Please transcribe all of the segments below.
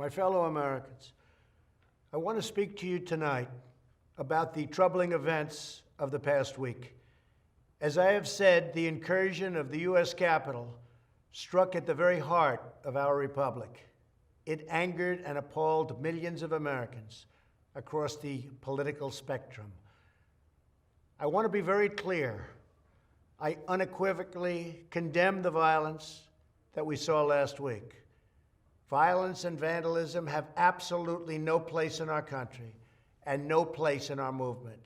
My fellow Americans, I want to speak to you tonight about the troubling events of the past week. As I have said, the incursion of the U.S. Capitol struck at the very heart of our republic. It angered and appalled millions of Americans across the political spectrum. I want to be very clear. I unequivocally condemn the violence that we saw last week. Violence and vandalism have absolutely no place in our country and no place in our movement.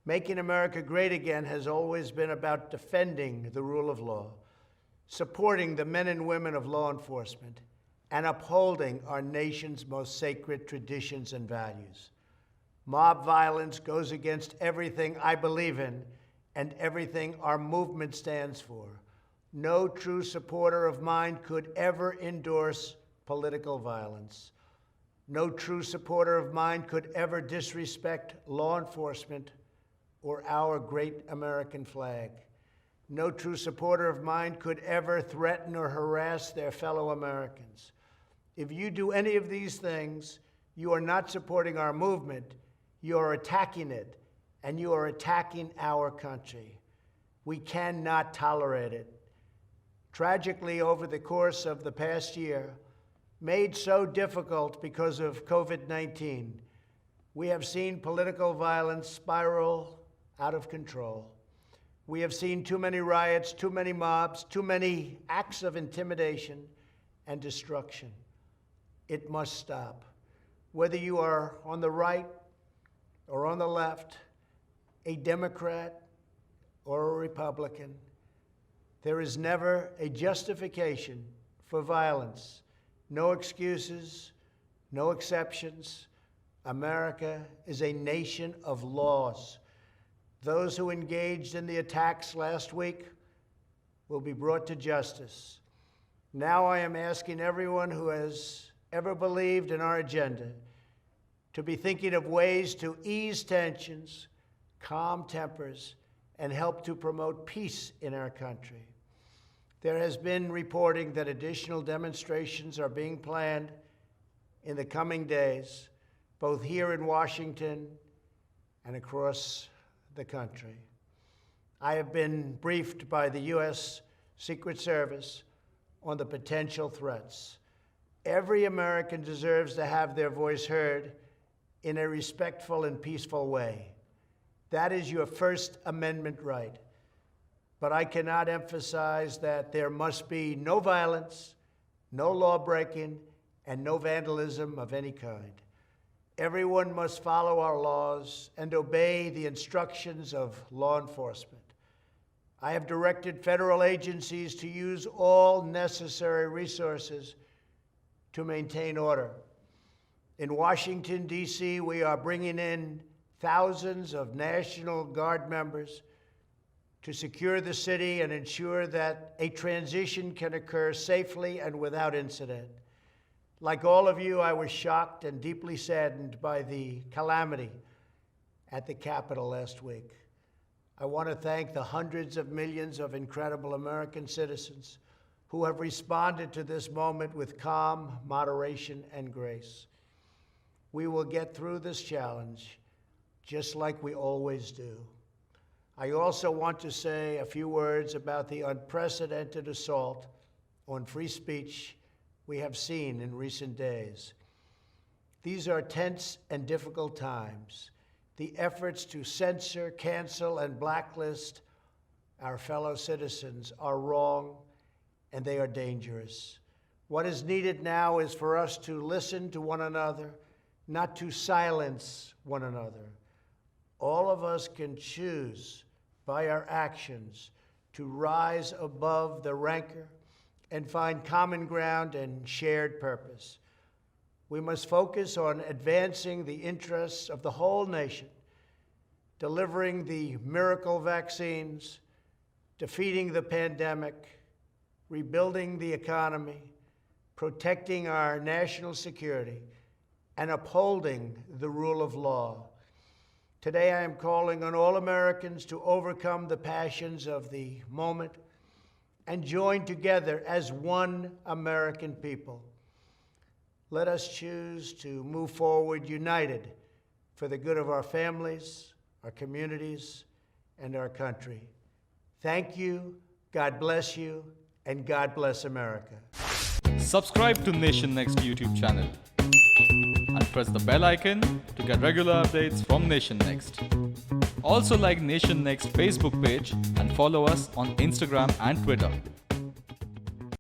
Making America great again has always been about defending the rule of law, supporting the men and women of law enforcement, and upholding our nation's most sacred traditions and values. Mob violence goes against everything I believe in and everything our movement stands for. No true supporter of mine could ever endorse political violence. No true supporter of mine could ever disrespect law enforcement or our great American flag. No true supporter of mine could ever threaten or harass their fellow Americans. If you do any of these things, you are not supporting our movement, you are attacking it, and you are attacking our country. We cannot tolerate it. Tragically, over the course of the past year, made so difficult because of COVID-19, we have seen political violence spiral out of control. We have seen too many riots, too many mobs, too many acts of intimidation and destruction. It must stop. Whether you are on the right or on the left, a Democrat or a Republican, there is never a justification for violence. No excuses, no exceptions. America is a nation of laws. Those who engaged in the attacks last week will be brought to justice. Now I am asking everyone who has ever believed in our agenda to be thinking of ways to ease tensions, calm tempers, and help to promote peace in our country. There has been reporting that additional demonstrations are being planned in the coming days, both here in Washington and across the country. I have been briefed by the U.S. Secret Service on the potential threats. Every American deserves to have their voice heard in a respectful and peaceful way. That is your First Amendment right. But I cannot emphasize that there must be no violence, no law-breaking, and no vandalism of any kind. Everyone must follow our laws and obey the instructions of law enforcement. I have directed federal agencies to use all necessary resources to maintain order. In Washington, D.C., we are bringing in thousands of National Guard members to secure the city and ensure that a transition can occur safely and without incident. Like all of you, I was shocked and deeply saddened by the calamity at the Capitol last week. I want to thank the hundreds of millions of incredible American citizens who have responded to this moment with calm, moderation, and grace. We will get through this challenge just like we always do. I also want to say a few words about the unprecedented assault on free speech we have seen in recent days. These are tense and difficult times. The efforts to censor, cancel, and blacklist our fellow citizens are wrong, and they are dangerous. What is needed now is for us to listen to one another, not to silence one another. All of us can choose by our actions to rise above the rancor and find common ground and shared purpose. We must focus on advancing the interests of the whole nation, delivering the miracle vaccines, defeating the pandemic, rebuilding the economy, protecting our national security, and upholding the rule of law. Today, I am calling on all Americans to overcome the passions of the moment and join together as one American people. let us choose to move forward united for the good of our families, our communities, and our country. Thank you, God bless you, and God bless America. Subscribe to Nation Next YouTube channel and press the bell icon to get regular updates from Nation Next. Also like Nation Next Facebook page and follow us on Instagram and Twitter.